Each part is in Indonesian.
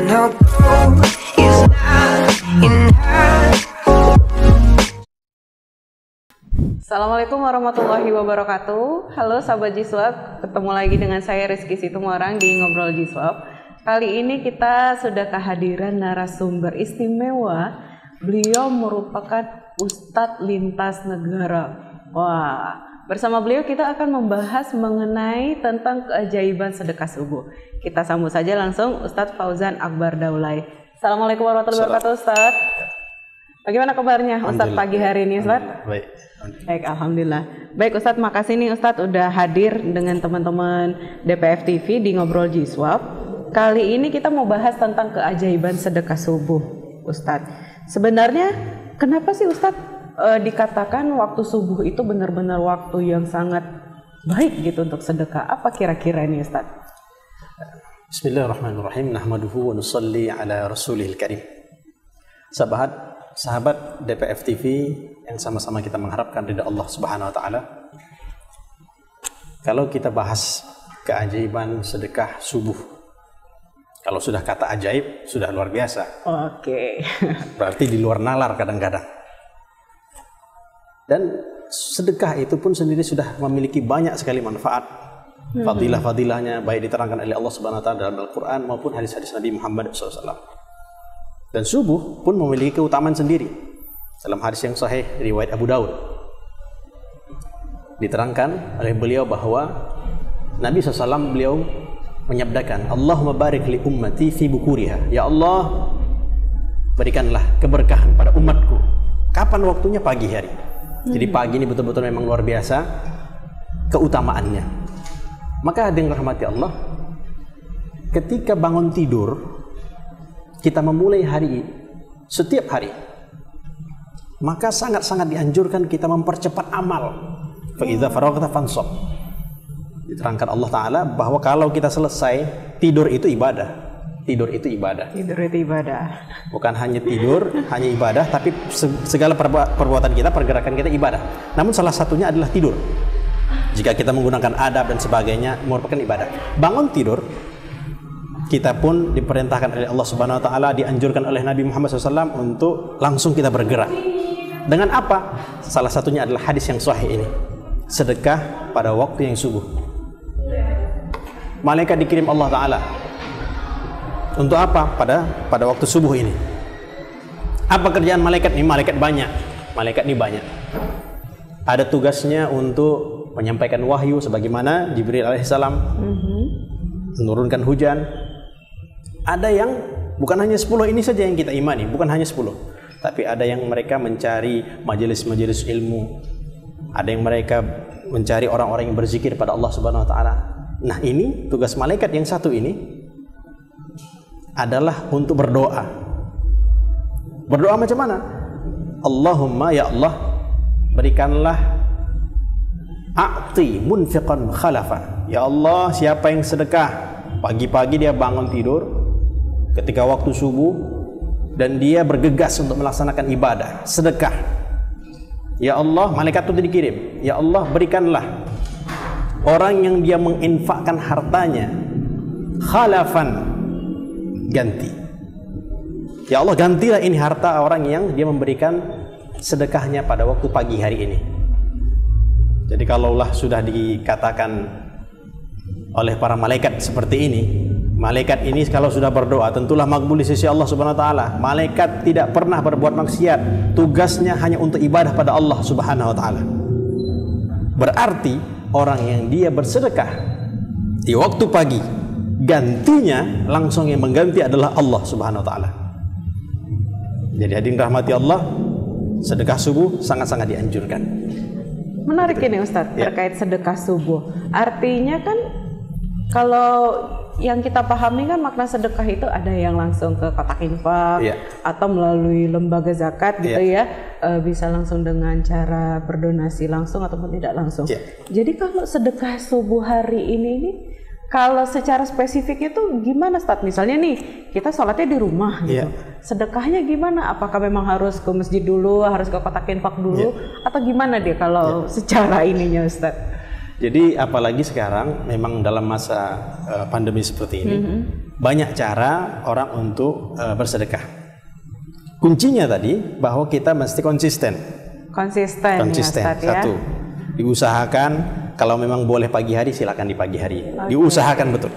no gold is not enough. Assalamualaikum warahmatullahi wabarakatuh. Halo sahabat Jiswab, ketemu lagi dengan saya Rizky Situmorang di Ngobrol Jiswab. Kali ini kita sudah kehadiran narasumber istimewa. Beliau merupakan Ustadz lintas negara. Wah, bersama beliau kita akan membahas mengenai tentang keajaiban sedekah subuh. Kita sambut saja langsung Ustadz Fauzan Akbar Daulay. Assalamualaikum warahmatullahi wabarakatuh Ustadz. Bagaimana kabarnya Ustadz pagi hari ini Ustadz? Baik, alhamdulillah. Baik Ustadz, makasih nih Ustadz udah hadir dengan teman-teman DPF TV di Ngobrol Jiswab. Kali ini kita mau bahas tentang keajaiban sedekah subuh Ustadz. Sebenarnya kenapa sih Ustadz dikatakan waktu subuh itu benar-benar waktu yang sangat baik gitu untuk sedekah? Apa kira-kira ini Ustadz? Bismillahirrahmanirrahim. Nahmaduhu wa nusalli ala rasulihil karim. Sahabat DPF TV yang sama-sama kita mengharapkan ridha Allah Subhanahu wa taala. Kalau kita bahas keajaiban sedekah subuh, kalau sudah kata ajaib sudah luar biasa. Oke. Berarti di luar nalar kadang-kadang. Dan sedekah itu pun sendiri sudah memiliki banyak sekali manfaat. Fadilah-fadilahnya baik diterangkan oleh Allah Subhanahu wa taala dalam Al-Qur'an maupun hadis-hadis Nabi Muhammad SAW. Dan subuh pun memiliki keutamaan sendiri. Dalam hadis yang sahih riwayat Abu Daud diterangkan oleh beliau bahwa Nabi SAW beliau menyabdakan, Allahumma barik li ummati fi bukuriha. Ya Allah, berikanlah keberkahan pada umatku. Kapan waktunya? Pagi hari. Jadi pagi ini betul-betul memang luar biasa keutamaannya. Maka dengan rahmati Allah, ketika bangun tidur kita memulai hari setiap hari, maka sangat-sangat dianjurkan kita mempercepat amal. Fa idza faraghta fansab. Diterangkan Allah Ta'ala bahwa kalau kita selesai tidur itu ibadah. Tidur itu ibadah. Tidur itu ibadah. Bukan hanya tidur, hanya ibadah, tapi segala perbuatan kita, pergerakan kita ibadah. Namun salah satunya adalah tidur. Jika kita menggunakan adab dan sebagainya merupakan ibadah. Bangun tidur, kita pun diperintahkan oleh Allah Subhanahu wa taala, dianjurkan oleh Nabi Muhammad SAW untuk langsung kita bergerak. Dengan apa? Salah satunya adalah hadis yang sahih ini. Sedekah pada waktu yang subuh. Malaikat dikirim Allah Ta'ala. Untuk apa? Pada waktu subuh ini. Apa kerjaan malaikat ini? Malaikat banyak. Malaikat ini banyak. Ada tugasnya untuk menyampaikan wahyu sebagaimana Jibril alaihissalam menurunkan hujan. Ada yang bukan hanya 10 ini saja yang kita imani, bukan hanya 10. Tapi ada yang mereka mencari majelis-majelis ilmu. Ada yang mereka mencari orang-orang yang berzikir pada Allah Subhanahu wa taala. Nah, ini tugas malaikat yang satu ini adalah untuk berdoa. Berdoa macam mana? Allahumma ya Allah, berikanlah a'ti munfiqan khalafa. Ya Allah, siapa yang sedekah pagi-pagi dia bangun tidur ketika waktu subuh dan dia bergegas untuk melaksanakan ibadah, sedekah. Ya Allah, malaikat itu dikirim. Ya Allah, berikanlah orang yang dia menginfakkan hartanya khalafan, ganti. Ya Allah, gantilah ini harta orang yang dia memberikan sedekahnya pada waktu pagi hari ini. Jadi kalaulah sudah dikatakan oleh para malaikat seperti ini, malaikat ini kalau sudah berdoa tentulah makbul di sisi Allah Subhanahu wa taala. Malaikat tidak pernah berbuat maksiat, tugasnya hanya untuk ibadah pada Allah Subhanahu wa taala. Berarti orang yang dia bersedekah di waktu pagi, gantinya langsung yang mengganti adalah Allah Subhanahu wa taala. Jadi hadirin rahmati Allah, sedekah subuh sangat-sangat dianjurkan. Menarik ini Ustadz, terkait sedekah subuh. Artinya kan kalau yang kita pahami kan makna sedekah itu ada yang langsung ke kotak infak atau melalui lembaga zakat gitu bisa langsung dengan cara berdonasi langsung ataupun tidak langsung. Jadi kalau sedekah subuh hari ini kalau secara spesifik itu gimana Ustadz? Misalnya nih kita sholatnya di rumah gitu, sedekahnya gimana? Apakah memang harus ke masjid dulu, harus ke kotak infak dulu, atau gimana dia kalau secara ininya Ustadz? Jadi apalagi sekarang memang dalam masa pandemi seperti ini banyak cara orang untuk bersedekah. Kuncinya tadi bahwa kita mesti konsisten. Konsisten ya, Ustaz, ya. Satu, diusahakan kalau memang boleh pagi hari silakan di pagi hari. Diusahakan betul.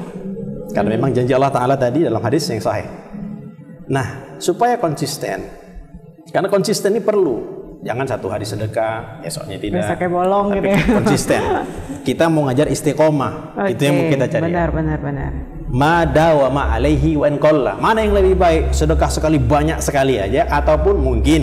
Karena memang janji Allah Ta'ala tadi dalam hadis yang sahih. Nah, supaya konsisten. Karena konsisten ini perlu. Jangan satu hari sedekah, esoknya tidak. Besoknya bolong tapi gitu ya. konsisten. Kita mau ngajar istiqomah. Itu yang mau kita cari. Benar. Ma dawama alaihi wa in qalla. Mana yang lebih baik? Sedekah sekali banyak sekali aja ataupun mungkin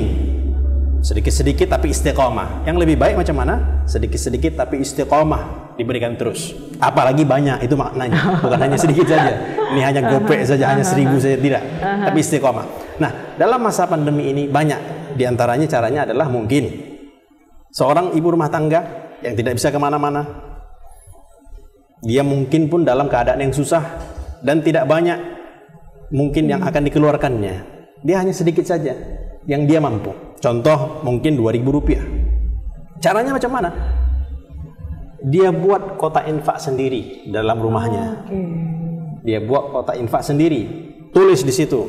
sedikit-sedikit tapi istiqomah. Yang lebih baik macam mana? Sedikit-sedikit tapi istiqomah, diberikan terus. Apalagi banyak, itu maknanya. Bukan hanya sedikit saja. Ini hanya gopek saja, hanya 1000 saja, tidak. Tapi istiqomah. Nah, dalam masa pandemi ini banyak. Di antaranya caranya adalah mungkin seorang ibu rumah tangga yang tidak bisa kemana-mana. Dia mungkin pun dalam keadaan yang susah dan tidak banyak mungkin yang akan dikeluarkannya. Dia hanya sedikit saja yang dia mampu. Contoh mungkin Rp2.000. Caranya macam mana? Dia buat kotak infak sendiri dalam rumahnya. Dia buat kotak infak sendiri, tulis di situ.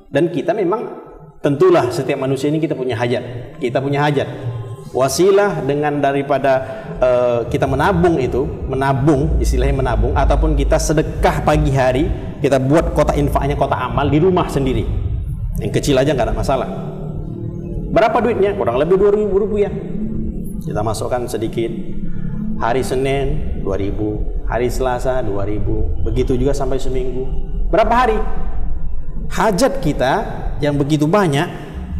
Dan kita memang tentulah setiap manusia ini kita punya hajat. Kita punya hajat. Wasilah dengan daripada kita menabung itu, istilahnya menabung, ataupun kita sedekah pagi hari, kita buat kotak infaknya, kotak amal di rumah sendiri. Yang kecil aja nggak ada masalah. Berapa duitnya? Kurang lebih Rp2.000. Kita masukkan sedikit. Hari Senin 2.000, hari Selasa 2.000, begitu juga sampai seminggu. Berapa hari? Hajat kita yang begitu banyak,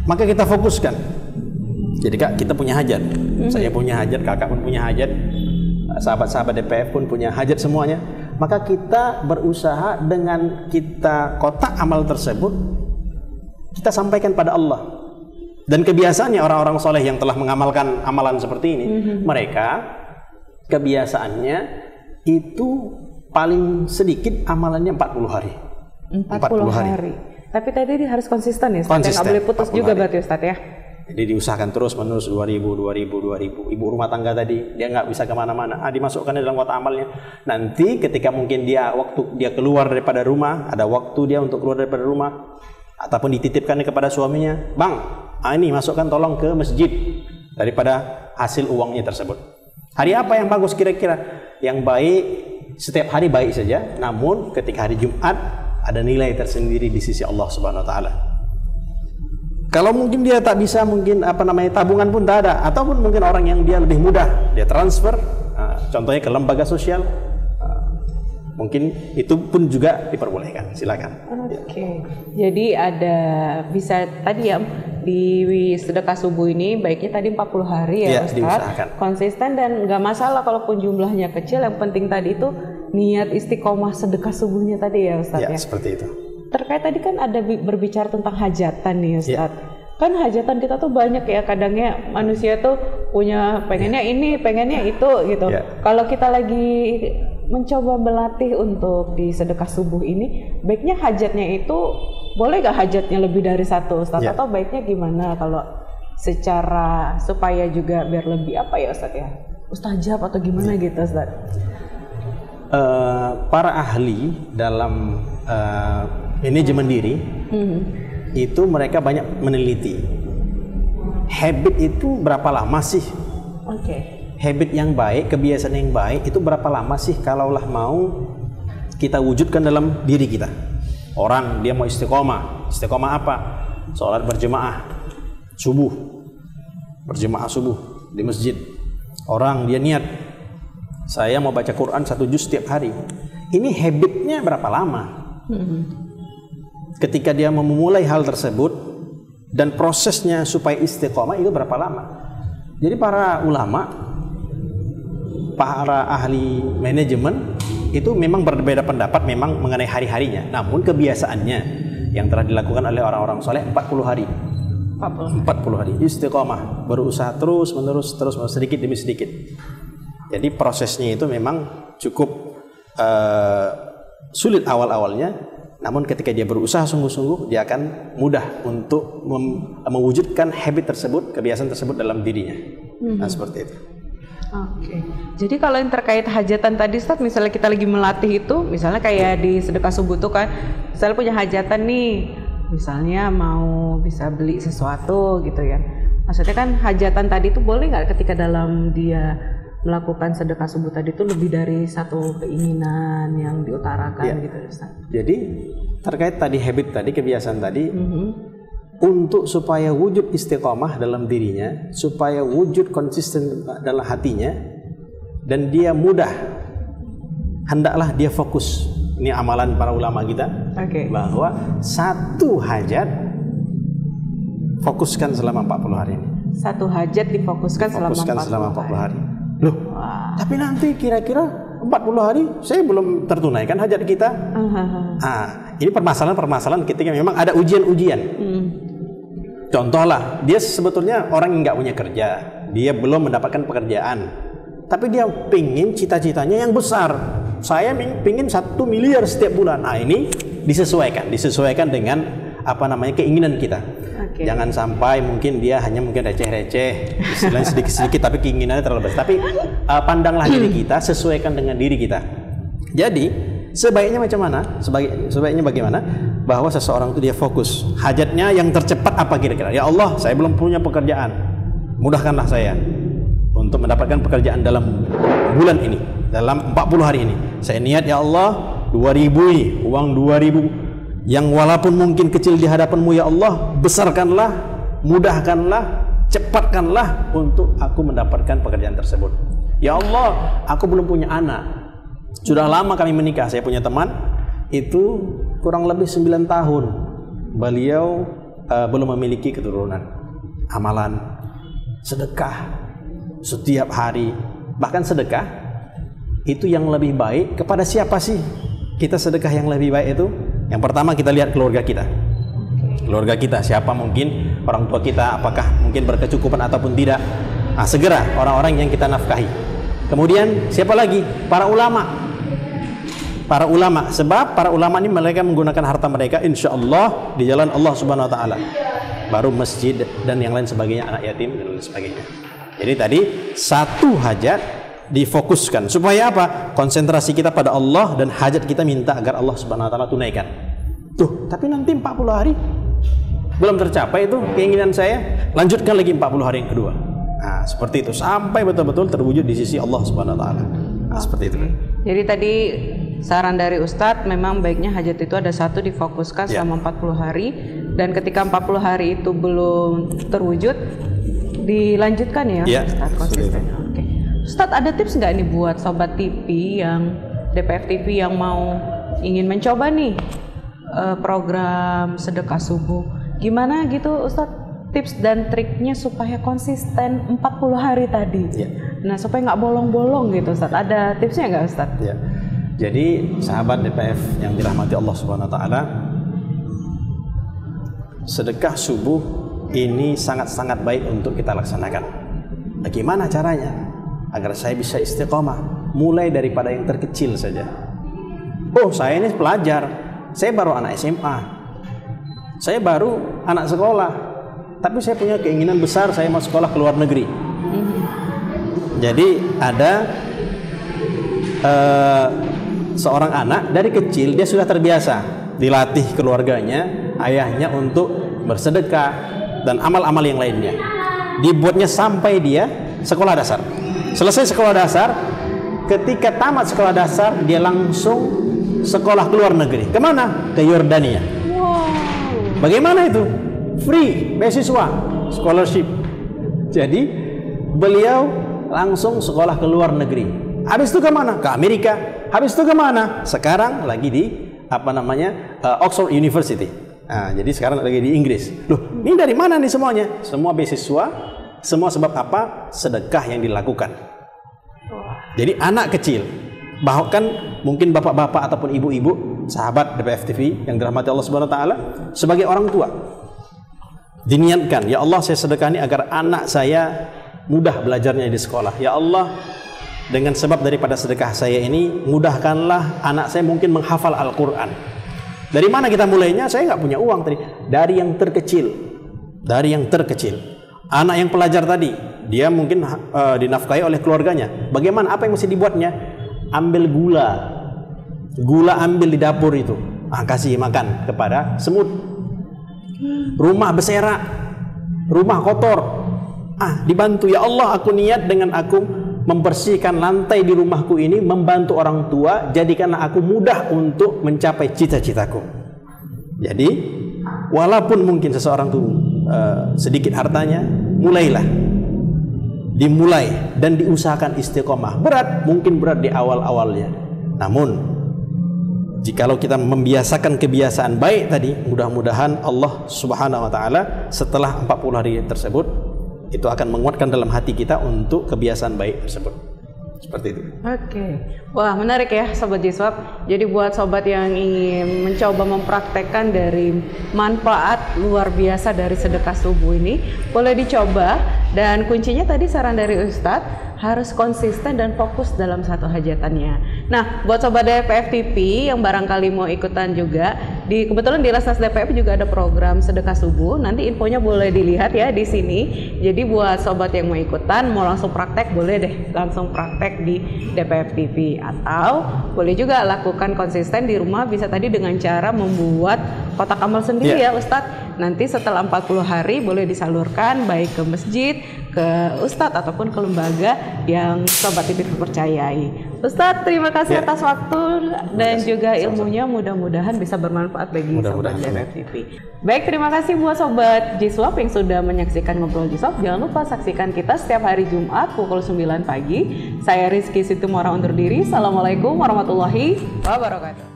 maka kita fokuskan. Jadi Kak, kita punya hajat. Saya punya hajat, Kakak pun punya hajat, sahabat-sahabat DPF pun punya hajat semuanya. Maka kita berusaha dengan kita kotak amal tersebut, kita sampaikan pada Allah. Dan kebiasaannya orang-orang soleh yang telah mengamalkan amalan seperti ini, mereka kebiasaannya itu paling sedikit amalannya 40 hari. 40 hari. Tapi tadi dia harus konsisten ya, Ustaz. Nggak boleh putus juga berarti Ustaz ya. Jadi diusahakan terus menerus 2.000. Ibu rumah tangga tadi dia nggak bisa kemana-mana, dimasukkan dalam kotak amalnya. Nanti ketika mungkin waktu dia keluar daripada rumah, ada waktu dia untuk keluar daripada rumah, ataupun dititipkan kepada suaminya, Bang, ini masukkan tolong ke masjid daripada hasil uangnya tersebut. Hari apa yang bagus kira-kira? Yang baik, setiap hari baik saja, namun ketika hari Jumat ada nilai tersendiri di sisi Allah Subhanahu wa taala. Kalau mungkin dia tak bisa, mungkin tabungan pun tak ada, ataupun mungkin orang yang dia lebih mudah, dia transfer, contohnya ke lembaga sosial, mungkin itu pun juga diperbolehkan. Silakan. Oke. Jadi ada bisa tadi ya di sedekah subuh ini baiknya tadi 40 hari ya, Ustaz. Konsisten dan nggak masalah kalaupun jumlahnya kecil, yang penting tadi itu niat istiqomah sedekah subuhnya tadi ya, Ustaz ya. Seperti itu. Terkait tadi kan ada berbicara tentang hajatan nih, Ustaz. Kan hajatan kita tuh banyak ya, kadangnya manusia tuh punya pengennya ini, pengennya itu gitu. Kalau kita lagi mencoba berlatih untuk di sedekah subuh ini, baiknya hajatnya itu boleh gak hajatnya lebih dari satu, Ustaz? Atau baiknya gimana kalau secara supaya juga biar lebih Ustaz ya, mustajab atau gimana gitu, Ustaz? Para ahli dalam manajemen diri itu mereka banyak meneliti habit itu berapa lama sih. Habit yang baik, kebiasaan yang baik itu berapa lama sih kalaulah mau kita wujudkan dalam diri kita. Orang dia mau istiqomah apa? Sholat berjemaah subuh, berjemaah subuh di masjid. Orang dia niat, saya mau baca Quran 1 juz setiap hari. Ini habitnya berapa lama? Ketika dia memulai hal tersebut dan prosesnya supaya istiqomah itu berapa lama? Jadi para ulama, para ahli manajemen itu memang berbeda pendapat memang mengenai hari-harinya. Namun kebiasaannya yang telah dilakukan oleh orang-orang soleh 40 hari. 40 hari istiqomah, berusaha terus menerus sedikit demi sedikit. Jadi prosesnya itu memang cukup sulit awal-awalnya, namun ketika dia berusaha sungguh-sungguh, dia akan mudah untuk mewujudkan habit tersebut, kebiasaan tersebut dalam dirinya. Nah, seperti itu. Oke. Jadi kalau yang terkait hajatan tadi Ustaz, misalnya kita lagi melatih itu, misalnya kayak di sedekah subuh tuh kan, misalnya punya hajatan nih, misalnya mau bisa beli sesuatu gitu ya. Maksudnya kan hajatan tadi itu boleh nggak ketika dalam dia melakukan sedekah subuh tadi itu lebih dari satu keinginan yang diutarakan gitu Ustaz. Jadi terkait tadi habit tadi, kebiasaan tadi, untuk supaya wujud istiqomah dalam dirinya, supaya wujud konsisten dalam hatinya, dan dia mudah, hendaklah dia fokus. Ini amalan para ulama kita, bahwa satu hajat fokuskan selama 40 hari ini. Satu hajat difokuskan selama 40 hari. Loh, tapi nanti kira-kira 40 hari saya belum tertunaikan hajat kita. Ini permasalahan ketika memang ada ujian-ujian. Contohlah, dia sebetulnya orang yang nggak punya kerja, dia belum mendapatkan pekerjaan, tapi dia pingin cita-citanya yang besar. Saya pingin 1 miliar setiap bulan. Ini disesuaikan dengan keinginan kita. Jangan sampai mungkin dia hanya receh-receh, istilahnya sedikit-sedikit, tapi keinginannya terlalu besar. Tapi pandanglah diri kita, sesuaikan dengan diri kita. Jadi sebaiknya macam mana? Sebaiknya bagaimana? Bahwa seseorang itu dia fokus. Hajatnya yang tercepat apa kira-kira? Ya Allah, saya belum punya pekerjaan. Mudahkanlah saya untuk mendapatkan pekerjaan dalam bulan ini, dalam 40 hari ini. Saya niat ya Allah 2.000 ini, uang 2.000 yang walaupun mungkin kecil di hadapan-Mu ya Allah, besarkanlah, mudahkanlah, cepatkanlah untuk aku mendapatkan pekerjaan tersebut. Ya Allah, aku belum punya anak. Sudah lama kami menikah. Saya punya teman itu kurang lebih 9 tahun beliau belum memiliki keturunan. Amalan sedekah setiap hari, bahkan sedekah itu yang lebih baik kepada siapa sih? Kita sedekah yang lebih baik itu, yang pertama kita lihat keluarga kita. Keluarga kita siapa, mungkin orang tua kita apakah mungkin berkecukupan ataupun tidak. Segera orang-orang yang kita nafkahi. Kemudian siapa lagi? Para ulama. Para ulama, sebab para ulama ini mereka menggunakan harta mereka insya Allah di jalan Allah Subhanahu Wa Taala. Baru masjid dan yang lain sebagainya, anak yatim dan lain sebagainya. Jadi tadi satu hajat difokuskan supaya apa? Konsentrasi kita pada Allah dan hajat kita minta agar Allah Subhanahu Wa Taala tunaikan. Tuh, tapi nanti 40 hari belum tercapai itu keinginan saya, lanjutkan lagi 40 hari yang kedua. Seperti itu sampai betul-betul terwujud di sisi Allah Subhanahu Wa Taala. Seperti itu. Jadi tadi saran dari Ustadz, memang baiknya hajat itu ada satu difokuskan selama 40 hari, dan ketika 40 hari itu belum terwujud dilanjutkan ya Ustadz, konsisten. Ustadz, ada tips nggak nih buat sobat TV yang DPF TV yang mau ingin mencoba nih program sedekah subuh, gimana gitu Ustadz, tips dan triknya supaya konsisten 40 hari tadi? Nah, supaya nggak bolong-bolong gitu Ustadz, ada tipsnya nggak Ustadz? Jadi sahabat DPF yang dirahmati Allah Subhanahu Wa Taala, sedekah subuh ini sangat-sangat baik untuk kita laksanakan. Bagaimana caranya agar saya bisa istiqomah? Mulai daripada yang terkecil saja. Oh, saya ini pelajar, saya baru anak SMA, saya baru anak sekolah, tapi saya punya keinginan besar, saya mau sekolah ke luar negeri. Jadi ada seorang anak dari kecil dia sudah terbiasa dilatih keluarganya, ayahnya untuk bersedekah dan amal-amal yang lainnya. Dibuatnya sampai dia sekolah dasar. Selesai sekolah dasar, ketika tamat sekolah dasar dia langsung sekolah ke luar negeri. Kemana? Ke Yordania. Bagaimana itu? Free, beasiswa, scholarship. Jadi beliau langsung sekolah ke luar negeri. Habis itu kemana? Ke Amerika. Habis itu kemana? Sekarang lagi di Oxford University. Jadi sekarang lagi di Inggris. Loh, ini dari mana nih semuanya? Semua beasiswa, semua sebab apa? Sedekah yang dilakukan. Jadi anak kecil, bahkan mungkin bapak-bapak ataupun ibu-ibu, sahabat DPF TV yang dirahmati Allah Subhanahu Wa Taala, sebagai orang tua, diniatkan, ya Allah saya sedekah ini agar anak saya mudah belajarnya di sekolah. Ya Allah, dengan sebab daripada sedekah saya ini, mudahkanlah anak saya mungkin menghafal Al-Quran. Dari mana kita mulainya? Saya nggak punya uang tadi. Dari yang terkecil. Dari yang terkecil. Anak yang pelajar tadi, dia mungkin dinafkahi oleh keluarganya. Bagaimana? Apa yang mesti dibuatnya? Ambil gula ambil di dapur itu, kasih makan kepada semut. Rumah berserak, rumah kotor, dibantu. Ya Allah, aku niat dengan aku membersihkan lantai di rumahku ini, membantu orang tua, jadikanlah aku mudah untuk mencapai cita-citaku. Jadi walaupun mungkin seseorang tuh sedikit hartanya, dimulai dan diusahakan istiqomah. Mungkin berat di awal-awalnya, namun jikalau kita membiasakan kebiasaan baik tadi, mudah-mudahan Allah Subhanahu wa taala setelah 40 hari tersebut itu akan menguatkan dalam hati kita untuk kebiasaan baik tersebut. Seperti itu. Oke. Wah, menarik ya Sobat Jiswab. Jadi buat sobat yang ingin mencoba mempraktekkan dari manfaat luar biasa dari sedekah subuh ini, boleh dicoba. Dan kuncinya tadi saran dari Ustadz, harus konsisten dan fokus dalam satu hajatannya. Nah, buat sobat DPF TV yang barangkali mau ikutan juga, kebetulan di Lasnas DPF juga ada program sedekah subuh. Nanti infonya boleh dilihat ya di sini. Jadi buat sobat yang mau ikutan, mau langsung praktek, boleh deh langsung praktek di DPF TV, atau boleh juga lakukan konsisten di rumah, bisa tadi dengan cara membuat kotak amal sendiri ya Ustadz. Nanti setelah 40 hari boleh disalurkan baik ke masjid, ke Ustadz ataupun ke lembaga yang Sobat TV percayai. Ustadz, terima kasih atas waktu dan juga ilmunya, mudah-mudahan bisa bermanfaat bagi Sobat DPF TV. Baik, terima kasih buat Sobat Jiswab yang sudah menyaksikan Ngobrol Jiswab. Jangan lupa saksikan kita setiap hari Jumat pukul 9 pagi. Saya Rizky Situmora undur diri. Assalamualaikum warahmatullahi wabarakatuh.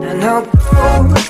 And I'll go